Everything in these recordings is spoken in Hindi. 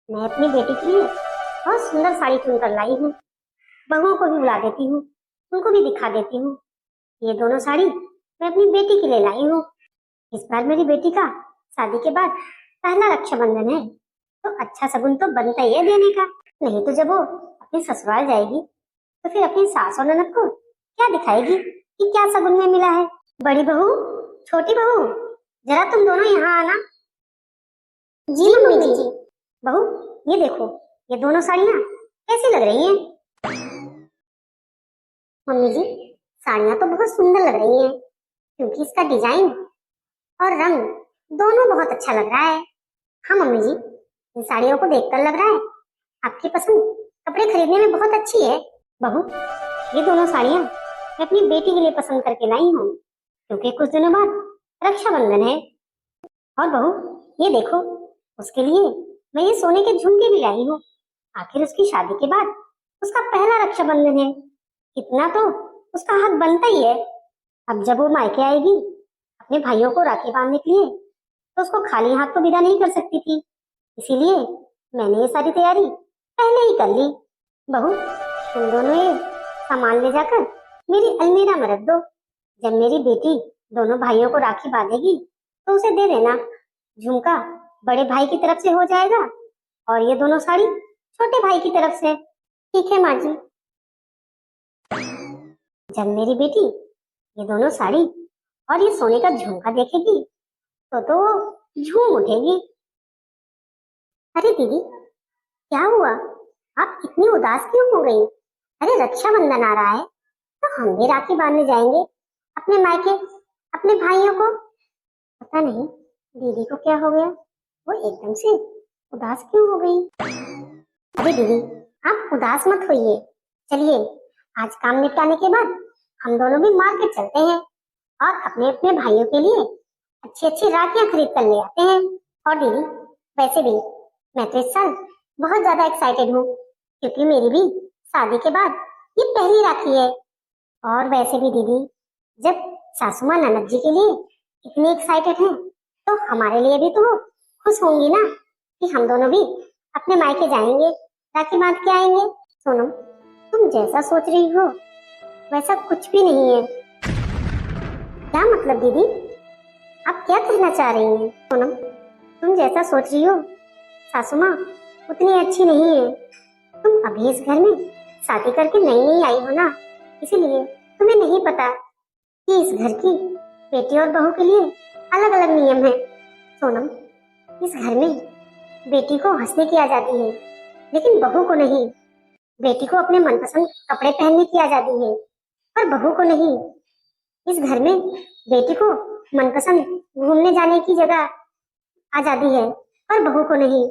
मैं अपनी बेटी के लिए बहुत सुंदर साड़ी चुन कर लाई हूँ। बहुओं को भी बुला देती हूँ, उनको भी दिखा देती हूँ। ये दोनों साड़ी मैं अपनी बेटी के लिए लाई हूँ। इस बार मेरी बेटी का शादी के बाद पहला रक्षाबंधन है, तो अच्छा शगुन तो बनता ही है देने का। नहीं तो जब वो अपने ससुराल जाएगी तो फिर अपनी सास और ननद को क्या दिखाएगी कि क्या शगुन में मिला है। बड़ी बहू, छोटी बहू, जरा तुम दोनों यहाँ आना। जी मम्मी जी। बहू, ये देखो, ये दोनों साड़ियाँ कैसी लग रही हैं? मम्मी जी, साड़ियाँ तो बहुत सुंदर लग रही हैं, क्योंकि इसका डिजाइन और रंग दोनों बहुत अच्छा लग रहा है। हाँ मम्मी जी, इन साड़ियों को देखकर लग रहा है आपकी पसंद कपड़े खरीदने में बहुत अच्छी है। बहू, ये दोनों साड़ियाँ मैं अपनी बेटी के लिए पसंद करके लाई हूँ, क्योंकि कुछ दिनों बाद रक्षाबंधन है। और बहू, ये देखो, उसके लिए मैं ये सोने के झुमके भी लाई हूँ। आखिर उसकी शादी के बाद उसका पहला रक्षाबंधन है, इतना तो उसका हक बनता ही है। अब जब वो मायके आएगी अपने भाइयों को राखी बांधने के लिए, तो उसको खाली हाथ तो विदा नहीं कर सकती थी, इसीलिए मैंने ये सारी तैयारी पहले ही कर ली। बहू, तुम दोनों ये सामान ले जाकर मेरी अलमीरा में रख दो। जब मेरी बेटी दोनों भाइयों को राखी बांधेगी तो उसे दे देना। झुमका बड़े भाई की तरफ से हो जाएगा और ये दोनों साड़ी छोटे भाई की तरफ से। ठीक है माँ जी। जब मेरी बेटी ये दोनों साड़ी और ये सोने का झुमका देखेगी तो वो झूम उठेगी। अरे दीदी, क्या हुआ? आप इतनी उदास क्यों हो गई? अरे रक्षाबंधन आ रहा है, तो हम भी राखी बांधने जाएंगे अपने मायके, अपने भाइयों को। पता नहीं दीदी को क्या हो गया, वो एकदम से उदास क्यों हो गई? अरे दीदी, आप उदास मत होइए। चलिए, आज काम निपटाने के बाद हम दोनों भी मार्केट चलते हैं और अपने अपने भाइयों के लिए अच्छी अच्छी राखियां खरीद कर ले आते हैं। और दीदी, वैसे भी मैं तो इस साल बहुत ज्यादा एक्साइटेड हूँ, क्योंकि मेरी भी शादी के बाद ये पहली राखी है। और वैसे भी दीदी, जब सासू माँ ननद जी के लिए इतनी एक्साइटेड हैं, तो हमारे लिए भी तो वो खुश होंगी ना कि हम दोनों भी अपने मायके जाएंगे, राखी बांध के आएंगे। सोनम, तुम जैसा सोच रही हो वैसा कुछ भी नहीं है। क्या मतलब दीदी? आप क्या कहना चाह रही हैं? सोनम, तुम जैसा सोच रही हो सासू माँ उतनी अच्छी नहीं है। तुम अभी इस घर में शादी करके नई नई आई हो ना, इसीलिए तुम्हें नहीं पता कि इस घर की बेटी और बहू के लिए अलग अलग नियम है। सोनम, इस घर में बेटी को हंसने की आजादी है, लेकिन बहू को नहीं। बेटी को अपने मनपसंद कपड़े पहनने की आजादी है, पर बहू को नहीं। इस घर में बेटी को मनपसंद घूमने जाने की जगह आजादी है, पर बहू को नहीं।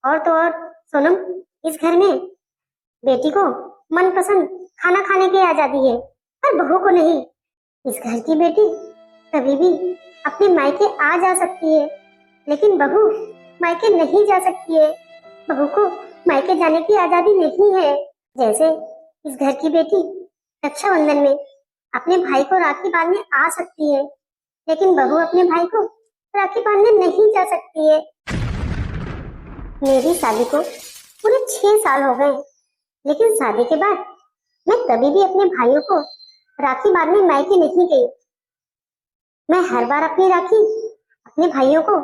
और तो और सोनम, इस घर में बेटी को मनपसंद खाना खाने की आजादी है, पर बहू को नहीं। इस घर की बेटी कभी भी अपने मायके आ जा सकती है, लेकिन बहू मायके नहीं जा सकती है। बहू को मायके जाने की आजादी नहीं है। जैसे इस घर की बेटी रक्षाबंधन में अपने भाई को राखी बांधने आ सकती है, लेकिन बहू अपने भाई को राखी बांधने नहीं जा सकती है। मेरी शादी को पूरे 6 साल हो गए, लेकिन शादी के बाद मैं कभी भी अपने भाइयों को राखी बांधने मायके नहीं गई। मैं हर बार अपनी राखी अपने भाइयों को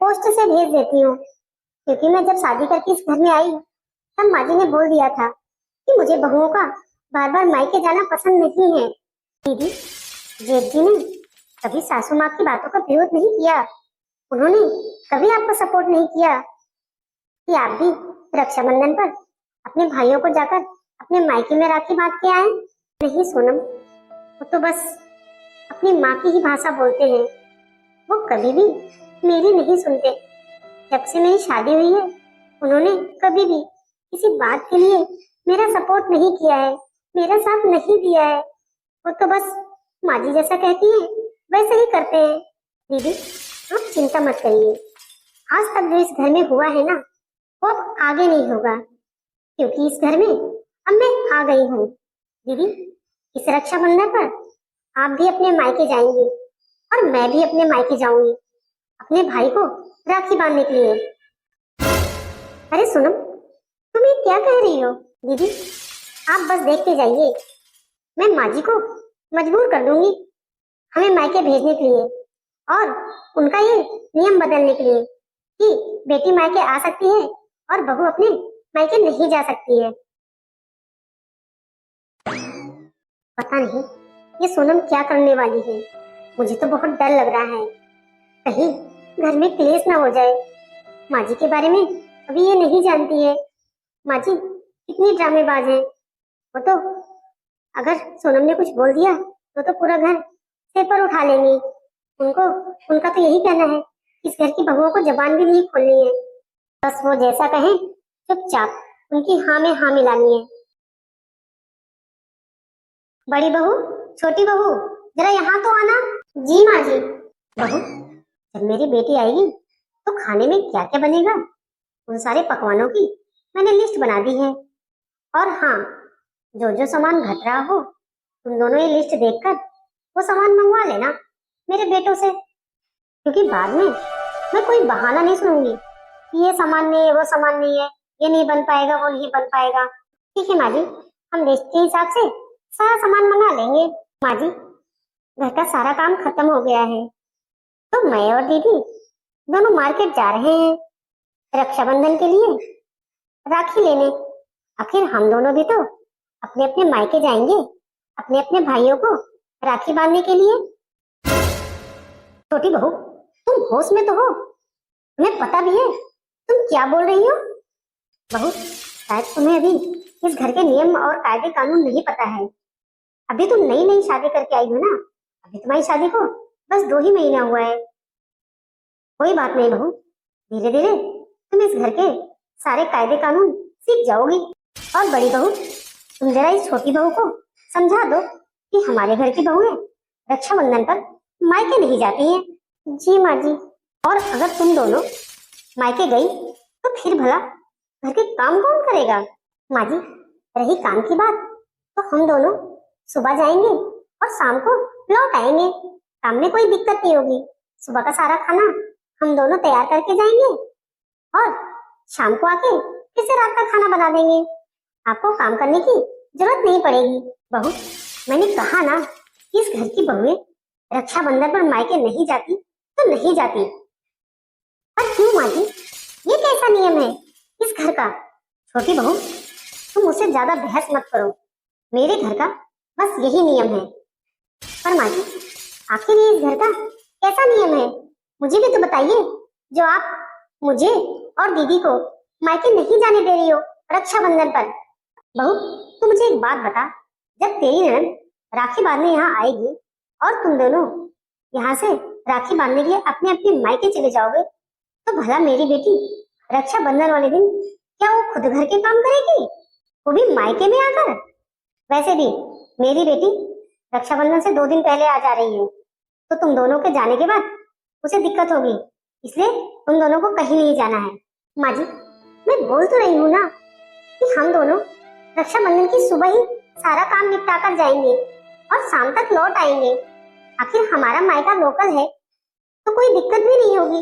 पोस्ट से भेज देती हूँ, क्योंकि मैं जब शादी करके इस घर में आई तब माँ जी ने बोल दिया था कि मुझे बहुओं का बार बार मायके जाना पसंद नहीं है। दीदी, जेठ जी ने कभी सासू माँ की बातों का विरोध नहीं किया। उन्होंने कभी आपको सपोर्ट नहीं किया कि आप भी रक्षाबंधन पर अपने भाइयों को जाकर अपने मायके में राखी बांध के आए। नहीं सोनम, वो तो बस अपनी माँ की ही भाषा बोलते हैं, वो कभी भी मेरी नहीं सुनते। जब से मेरी शादी हुई है, उन्होंने कभी भी किसी बात के लिए मेरा सपोर्ट नहीं किया है, मेरा साथ नहीं दिया है। वो तो बस माँ जी जैसा कहती है वैसे ही करते हैं। दीदी, आप चिंता मत करिए। आज तक जो इस घर में हुआ है ना, वो अब आगे नहीं होगा, क्योंकि इस घर में अब मैं आ गई हूँ। दीदी, इस रक्षाबंधन पर आप भी अपने मायके जाएंगे और मैं भी अपने मायके जाऊंगी अपने भाई को राखी बांधने के लिए। अरे सोनम, तुम ये क्या कह रही हो? दीदी, आप बस देखते जाइए, मैं माँ जी को मजबूर कर दूंगी हमें मायके भेजने के लिए, और उनका ये नियम बदलने के लिए कि बेटी मायके आ सकती है और बहू अपने मायके नहीं जा सकती है। पता नहीं ये सोनम क्या करने वाली है। मुझे तो बहुत डर लग रहा है, कहीं घर में क्लेश ना हो जाए। माँ जी के बारे में अभी ये नहीं जानती है। माँ जी कितनी ड्रामेबाज है। वो तो अगर सोनम ने कुछ बोल दिया तो पूरा घर सिर पर उठा लेंगी। उनको उनका तो यही कहना है, इस घर की बहुओं को जबान भी नहीं खोलनी है, बस वो जैसा कहें चुपचाप उनकी हाँ में हाँ मिलानी है। बड़ी बहू, छोटी बहू, जरा यहाँ तो आना। जी माँ जी। बहू, जब मेरी बेटी आएगी तो खाने में क्या क्या बनेगा, उन सारे पकवानों की मैंने लिस्ट बना दी है। और हाँ, जो जो सामान घट रहा हो तुम दोनों ये लिस्ट देखकर वो सामान मंगवा लेना मेरे बेटों से, क्योंकि बाद में मैं कोई बहाना नहीं सुनूंगी कि ये सामान नहीं है, वो सामान नहीं है, ये नहीं बन पाएगा, वो नहीं बन पाएगा। ठीक है माँ जी, हम लिस्ट के हिसाब से सारा सामान मंगा लेंगे। माँ जी, घर का सारा काम खत्म हो गया है, तो मैं और दीदी दोनों मार्केट जा रहे हैं रक्षाबंधन के लिए राखी लेने। आखिर हम दोनों भी तो अपने अपने मायके जाएंगे अपने अपने भाइयों को राखी बांधने के लिए। छोटी बहू, तुम होश में तो हो? तुम्हें पता भी है तुम क्या बोल रही हो? बहू, शायद तुम्हें अभी इस घर के नियम और कायदे कानून नहीं पता है। अभी तुम नई नई शादी करके आई हो ना, अभी तुम्हारी शादी को बस 2 ही महीना हुआ है। कोई बात नहीं बहू, धीरे धीरे तुम इस घर के सारे कायदे कानून सीख जाओगी। और बड़ी बहू, तुम जरा इस छोटी बहू को समझा दो कि हमारे घर की बहुएं रक्षाबंधन पर मायके नहीं जाती हैं। जी माँ जी। और अगर तुम दोनों मायके गई तो फिर भला घर के काम कौन करेगा? माँ जी, रही काम की बात, तो हम दोनों सुबह जाएंगे और शाम को लौट आएंगे। काम में कोई दिक्कत नहीं होगी। सुबह का सारा खाना हम दोनों तैयार करके जाएंगे और शाम को आके फिर से रात का खाना बना देंगे। आपको काम करने की जरूरत नहीं पड़ेगी। बहू, मैंने कहा ना, इस घर की बहुएं रक्षाबंधन पर मायके नहीं जाती तो नहीं जाती। पर क्यों माँ जी, ये कैसा नियम है इस घर का? छोटी बहू, तुम मुझसे ज्यादा बहस मत करो, मेरे घर का बस यही नियम है। पर माँ जी, आखिर ये इस घर का कैसा नियम है, मुझे भी तो बताइए, जो आप मुझे और दीदी को मायके नहीं जाने दे रही हो रक्षाबंधन पर। बहू, तू मुझे एक बात बता, जब तेरी ननद राखी बांधने यहाँ आएगी और तुम दोनों यहाँ से राखी बांधने के लिए अपने अपने मायके चले जाओगे, तो भला मेरी बेटी रक्षाबंधन वाले दिन क्या वो खुद घर के काम करेगी, वो भी मायके में आकर? वैसे भी मेरी बेटी रक्षाबंधन से 2 दिन पहले आ जा रही है, तो तुम दोनों के जाने के बाद उसे दिक्कत होगी, इसलिए तुम दोनों को कहीं नहीं जाना है। माँ जी, मैं बोल तो रही हूँ ना कि हम दोनों रक्षाबंधन की सुबह ही सारा काम निपटा कर जाएंगे और शाम तक लौट आएंगे। आखिर हमारा मायका लोकल है तो कोई दिक्कत भी नहीं होगी।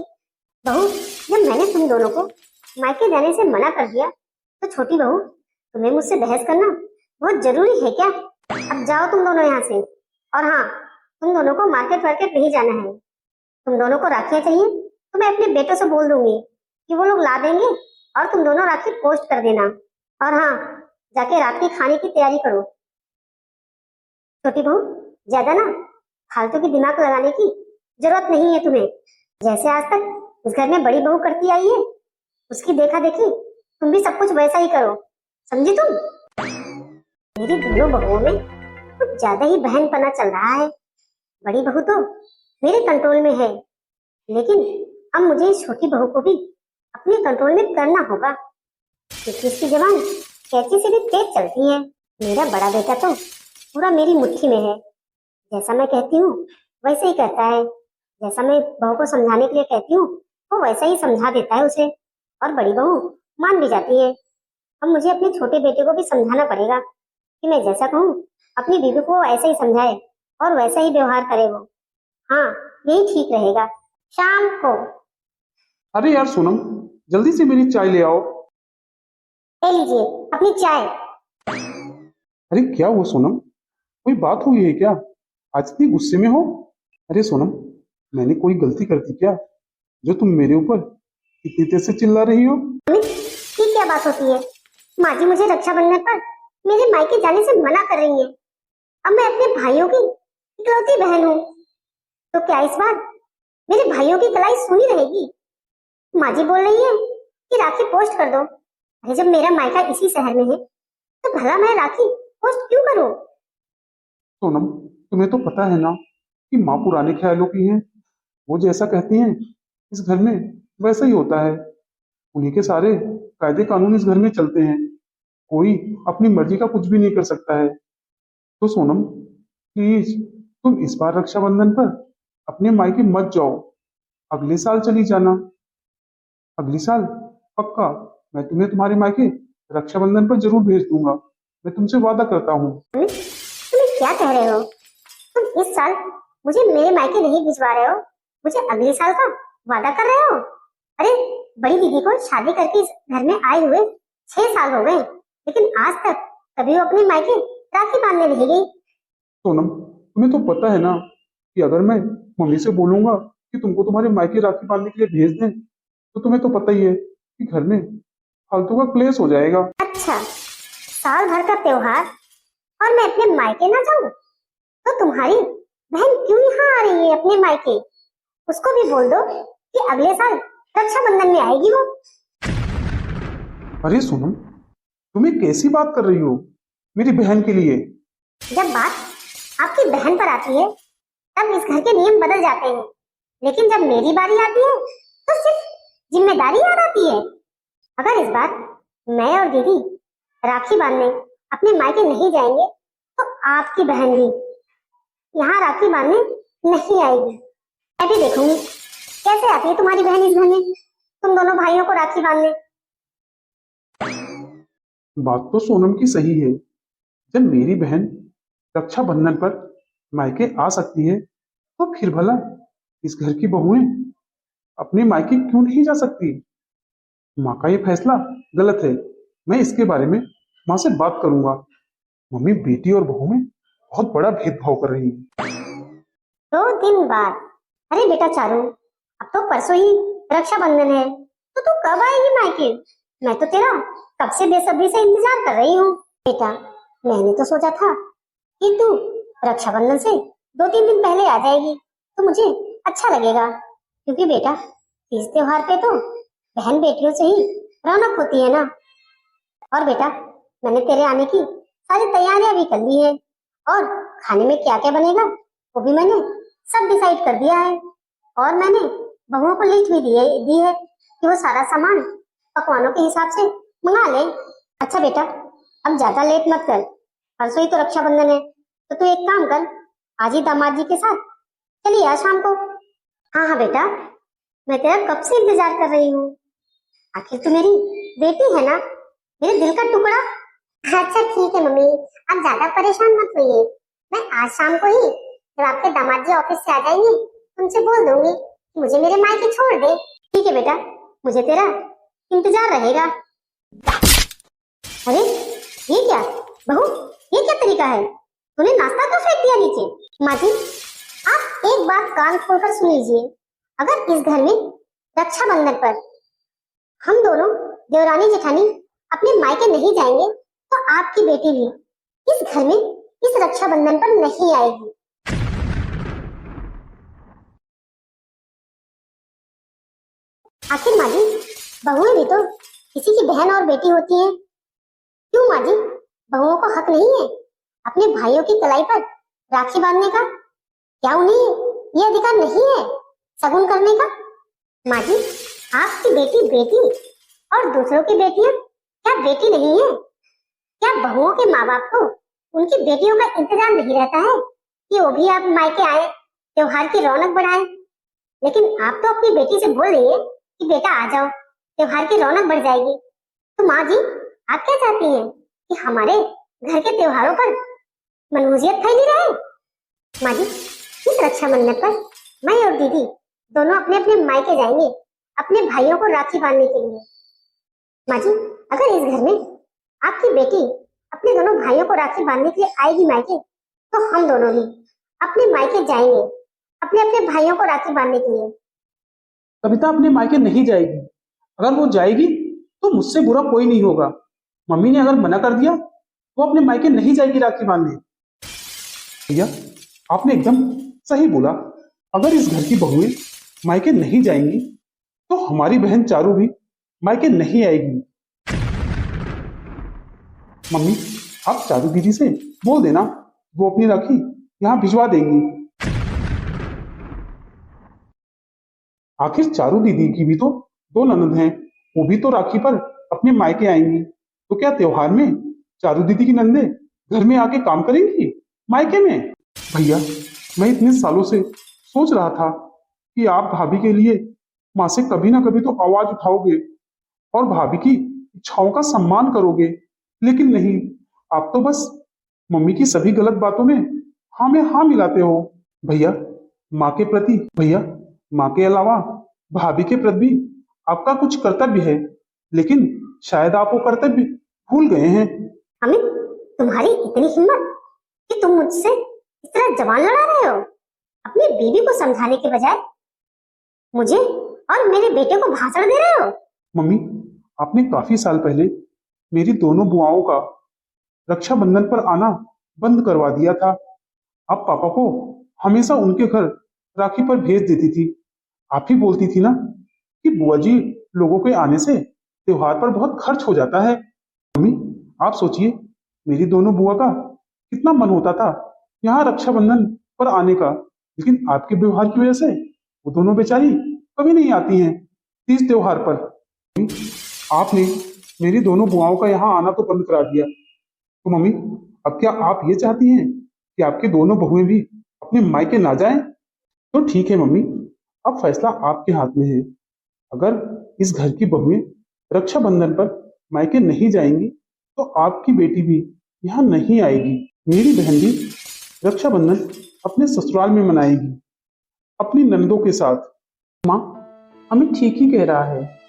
बहू, जब मैंने तुम दोनों को मायके जाने से मना कर दिया तो छोटी बहू, तुम्हें मुझसे बहस करना बहुत जरूरी है क्या? अब जाओ तुम दोनों यहाँ से। और हाँ, तुम दोनों को मार्केट वार्केट नहीं जाना है। तुम दोनों को राखियां चाहिए तो मैं अपने बेटों से बोल दूंगी कि वो लोग ला देंगे और तुम दोनों राखी पोस्ट कर देना। और हाँ, जाके रात की खाने की तैयारी करो। छोटी बहू, ज्यादा ना फालतू की दिमाग लगाने की जरूरत नहीं है तुम्हें। जैसे आज तक इस घर में बड़ी बहू करती आई है, उसकी देखा देखी तुम भी सब कुछ वैसा ही करो, समझी तुम? मेरी दोनों बहुओं में कुछ ज्यादा ही बहनपना चल रहा है। बड़ी बहू तो मेरे कंट्रोल में है, लेकिन अब मुझे इस छोटी बहू को भी अपने कंट्रोल में करना होगा, क्योंकि इसकी जबान कैंची से भी तेज चलती है। मेरा बड़ा बेटा तो पूरा मेरी मुट्ठी में है, जैसा मैं कहती हूँ वैसे ही करता है, जैसा मैं बहू को समझाने के लिए कहती हूँ वो वैसा ही समझा देता है उसे, और बड़ी बहू मान भी जाती है। अब मुझे अपने छोटे बेटे को भी समझाना पड़ेगा कि मैं जैसा कहूँ अपनी बीवी को ऐसे ही समझाए और वैसा ही व्यवहार करे वो। हाँ, यही ठीक रहेगा। शाम को। अरे यार सोनम, जल्दी से मेरी चाय ले आओ। ले लीजिए अपनी चाय। अरे क्या हुआ सोनम, कोई बात हुई है क्या? आज इतनी गुस्से में हो? अरे सोनम, मैंने कोई गलती कर दी क्या जो तुम मेरे ऊपर इतनी तेज से चिल्ला रही हो? अमित, ये क्या बात होती है? माँ जी मुझे रक्षाबंधन पर मेरे मायके जाने से मना कर रही है। अब मैं अपने भाइयों की इकलौती बहन हूँ, तो क्या इस बार मेरे भाइयों की कलाई सुनी रहेगी? माँ जी बोल रही है कि राखी पोस्ट कर दो। अरे जब मेरा मायका इसी शहर में है तो भला मैं राखी पोस्ट क्यों करूँ? सोनम, तुम्हें तो पता है ना कि माँ पुराने ख्यालों की हैं। वो जैसा कहती हैं इस घर में वैसा ही होता है। उन्हीं के सारे कायदे कानून इस घर में चलते हैं। कोई अपनी मर्जी का कुछ भी नहीं कर सकता है। तो सोनम, प्लीज तुम इस बार रक्षाबंधन पर अपने मायके मत जाओ। अगले साल चली जाना। अगली साल पक्का मैं तुम्हें तुम्हारे मायके रक्षाबंधन पर जरूर भेज दूंगा। मैं तुमसे वादा करता हूँ। अमित, तुम क्या कह रहे हो? तुम इस साल मुझे मेरे मायके नहीं भिजवा रहे हो, मुझे अगले साल का वादा कर रहे हो? अरे बड़ी दीदी को शादी करके इस घर में आए हुए 6 साल हो गए, लेकिन आज तक कभी वो अपने मायके राखी बांधने नहीं गई। सोनम, तुम्हें तो पता है ना कि अगर मैं मम्मी से बोलूंगा कि तुमको तुम्हारे मायके राखी बांधने के लिए भेज दें तो तुम्हें तो पता ही है कि घर में फालतू का क्लेश हो जाएगा। अच्छा, साल भर का त्योहार और मैं अपने मायके ना जाऊं? तो तुम्हारी बहन क्यों यहाँ आ रही है अपने मायके? उसको भी बोल दो कि अगले साल रक्षाबंधन में आएगी वो। अरे सोनम, तुम्हें कैसी बात कर रही हो मेरी बहन के लिए? जब बात आपकी बहन पर आती है तब इस घर के नियम बदल जाते हैं, लेकिन जब मेरी बारी आती है तो सिर्फ जिम्मेदारी याद आती है। अगर इस बार मैं और दीदी राखी बांधने अपने मायके नहीं जाएंगे तो आपकी बहन भी यहाँ राखी बांधने नहीं आएगी। मैं भी देखूंगी कैसे आती है तुम्हारी बहन इस घर में तुम दोनों भाइयों को राखी बांधने। बात तो सोनम की सही है। जब मेरी बहन रक्षाबंधन पर मायके आ सकती है तो फिर भला इस घर की बहुएं अपने मायके क्यों नहीं जा सकती? माँ का ये फैसला गलत है। मैं इसके बारे में माँ से बात करूंगा। मम्मी बेटी और बहू में बहुत बड़ा भेदभाव कर रही है। 2 दिन बाद? अरे बेटा चारू, अब तो परसों ही रक्षाबंधन है, तो तू कब आएगी मायके? मैं तो तेरा कब से बेसब्री से इंतजार कर रही हूँ। बेटा मैंने तो सोचा था कि तू रक्षाबंधन से 2-3 दिन पहले आ जाएगी तो मुझे अच्छा लगेगा, क्योंकि बेटा इस त्योहार पे तो बहन बेटियों से ही रौनक होती है ना। और बेटा मैंने तेरे आने की सारी तैयारियां भी कर ली है, और खाने में क्या क्या बनेगा वो भी मैंने सब डिसाइड कर दिया है। और मैंने बहुओं को लिस्ट भी दी है कि वो सारा सामान पकवानों के हिसाब से मंगा ले। अच्छा बेटा, अब ज्यादा लेट मत कर, परसों ही तो रक्षाबंधन है, तो तू एक काम कर, आज ही दामाद जी के साथ चलिए आज शाम को। हाँ हाँ बेटा, मैं तेरा कब से इंतजार कर रही हूँ, आखिर तू मेरी बेटी है ना, मेरे दिल का टुकड़ा। अच्छा ठीक है मम्मी, आप ज्यादा परेशान मत होइए, मैं आज शाम को ही जब आपके दामाद जी ऑफिस से आ जाएंगे उनसे बोल दूंगी कि मुझे मेरे मायके छोड़ दे। ठीक है बेटा, मुझे तेरा इंतजार रहेगा। अरे ये क्या बहू, ये क्या तरीका है? तूने नाश्ता तो फेंक दिया नीचे। माँ जी आप एक बात कान खोलकर सुन लीजिए, अगर इस घर में रक्षाबंधन पर हम दोनों देवरानी जेठानी अपने मायके नहीं जाएंगे तो आपकी बेटी भी इस घर में इस रक्षाबंधन पर नहीं आएगी। आखिर माँ जी बहुएं भी तो किसी की बहन और बेटी होती हैं। क्यों माँ जी, बहुओं को हक नहीं है अपने भाइयों की कलाई पर राखी बांधने का? क्या उन्हें ये अधिकार नहीं है शगुन करने का? माँ जी आपकी बेटी बेटी और दूसरों की बेटियां क्या बेटी नहीं है? क्या बहुओं के माँ बाप को उनकी बेटियों का इंतजार नहीं रहता है कि वो भी आप मायके आए, त्योहार की रौनक बढ़ाए? लेकिन आप तो अपनी बेटी से बोल रही है कि बेटा आ जाओ, त्योहार की रौनक बढ़ जाएगी। तो माँ जी आप क्या चाहती हैं कि हमारे घर के त्योहारों पर मनहूसियत फैली रहे? माँ जी इस रक्षाबंधन पर मैं और दीदी दोनों अपने अपने मायके जाएंगे अपने भाइयों को राखी बांधने के लिए। माँ जी अगर इस घर में आपकी बेटी अपने दोनों भाइयों को राखी बांधने के लिए आएगी मायके, तो हम दोनों भी अपने मायके जाएंगे अपने अपने भाइयों को राखी बांधने के लिए। कविता अपने मायके नहीं जाएगी। अगर वो जाएगी तो मुझसे बुरा कोई नहीं होगा। मम्मी ने अगर मना कर दिया वो अपने मायके नहीं जाएगी राखी बांधने। भैया, आपने एकदम सही बोला। अगर इस घर की बहुएं मायके नहीं जाएंगी तो हमारी बहन चारू भी मायके नहीं आएगी। मम्मी, आप चारू दीदी से बोल देना, वो अपनी राखी यहाँ भिजवा देंगी। आखिर चारू दीदी की भी तो दो ननद हैं, वो भी तो राखी पर अपने मायके आएंगी। तो क्या त्योहार में चारू दीदी की नंदे घर में आके काम करेंगी मायके में? भैया, मैं इतने सालों से सोच रहा था कि आप भाभी के लिए माँ से कभी ना कभी तो आवाज उठाओगे और भाभी की इच्छाओं का सम्मान करोगे, लेकिन नहीं, आप तो बस मम्मी की सभी गलत बातों में हाँ मिलाते हो। भैया, माँ के अलावा भाभी के प्रति भी आपका कुछ कर्तव्य है, लेकिन शायद आप वो कर्तव्य भूल गए हैं। अमित, तुम्हारी इतनी हिम्मत कि तुम मुझसे इस तरह जबान लड़ा रहे हो? अपनी बीवी को समझाने के बजाय मुझे और मेरे बेटे को भाषण दे रहे हो? मम्मी, आपने काफी साल पहले मेरी दोनों बुआओं का रक्षाबंधन पर आना बंद करवा दिया था। आप पापा को हमेशा उनके घर राखी पर भेज देती थी। आप ही बोलती थी ना कि बुआ जी, लोगों के आने से त्योहार पर बहुत खर्च हो जाता है। मम्मी, आप सोचिए, मेरी दोनों बुआ का कितना मन होता था यहाँ रक्षाबंधन पर आने का, लेकिन आपके व्यवहार की वजह से वो दोनों बेचारी कभी नहीं आती हैं तीज त्योहार पर। आपने मेरी दोनों बुआओं का यहाँ आना तो बंद करा दिया। तो मम्मी, अब क्या आप ये चाहती हैं कि आपके दोनों बहुएं भी अपने मायके ना जाएं? तो ठीक है मम्मी, अब फैसला आपके हाथ में है। अगर इस घर की बहुएं रक्षाबंधन पर मायके नहीं जाएंगी तो आपकी बेटी भी यहाँ नहीं आएगी। मेरी बहन भी रक्षाबंधन अपने ससुराल में मनाएगी अपनी नंदों के साथ। माँ, अमित ठीक ही कह रहा है।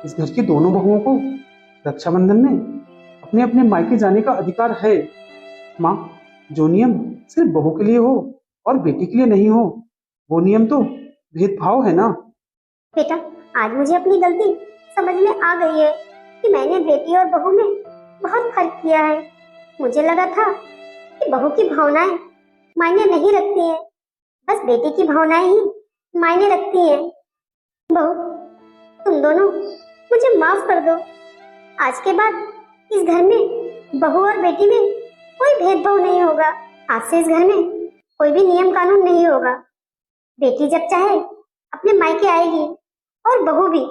इस घर की दोनों बहुओं को रक्षाबंधन में अपने अपने मायके जाने का अधिकार है। माँ, जो नियम सिर्फ बहू के लिए हो और बेटी के लिए नहीं हो, वो नियम तो भेदभाव है ना। बेटा, आज मुझे अपनी गलती समझ में आ गई है कि मैंने बेटी और बहू में बहुत फर्क किया है। मुझे लगा था कि बहू की भावनाएं मायने नहीं रखती हैं, बस बेटी की भावनाएं ही मायने रखती हैं। बहू, तुम दोनों मुझे माफ कर दो। आज के बाद इस घर में बहू और बेटी में कोई भेदभाव नहीं होगा। आज से इस घर में कोई भी नियम कानून नहीं होगा। बेटी जब चाहे अपने मायके आएगी और बहू भी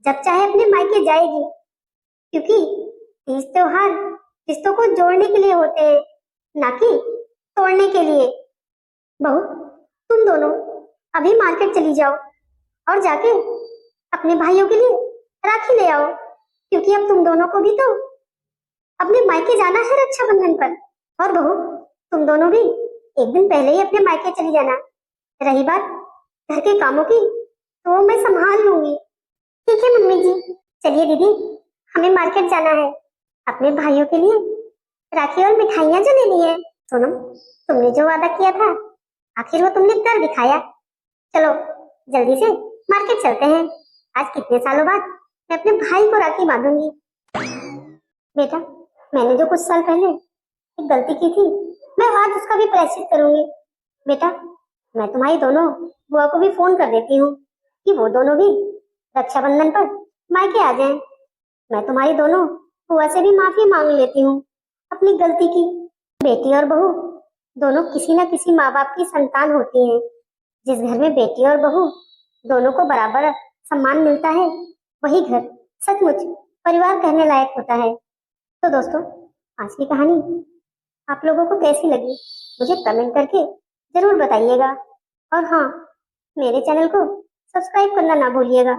जब चाहे अपने मायके जाएगी, क्योंकि तीज त्योहार रिश्तों को जोड़ने के लिए होते हैं, ना कि तोड़ने के लिए। बहू, तुम दोनों अभी मार्केट चली जाओ और जाके अपने भाइयों के लिए राखी ले आओ, क्योंकि अब तुम दोनों को भी तो अपने मायके जाना है रक्षाबंधन पर। और बहू, तुम दोनों भी एक दिन पहले ही अपने मायके चली जाना। रही बात घर के कामों की, तो वो मैं संभाल लूंगी। ठीक है मम्मी जी। चलिए दीदी, हमें मार्केट जाना है अपने भाइयों के लिए राखी और मिठाइयाँ जो लेनी है। सोनम, तुमने जो वादा किया था आखिर वो तुमने कर दिखाया। चलो जल्दी से मार्केट चलते हैं। आज कितने सालों बाद मैं अपने भाई को राखी बांधूंगी। बेटा, मैंने जो कुछ साल पहले एक गलती की थी, मैं आज उसका भी प्रायश्चित करूंगी। बेटा, मैं तुम्हारी दोनों बुआ को भी फोन कर देती हूँ कि वो दोनों भी रक्षाबंधन पर मायके आ जाएं। मैं तुम्हारी दोनों बुआ से भी माफी मांग लेती हूँ अपनी गलती की। बेटी और बहू दोनों किसी न किसी माँ बाप की संतान होती हैं। जिस घर में बेटी और बहू दोनों को बराबर सम्मान मिलता है, वही घर सचमुच परिवार कहने लायक होता है। तो दोस्तों, आज की कहानी आप लोगों को कैसी लगी मुझे कमेंट करके जरूर बताइएगा। और हाँ, मेरे चैनल को सब्सक्राइब करना ना भूलिएगा।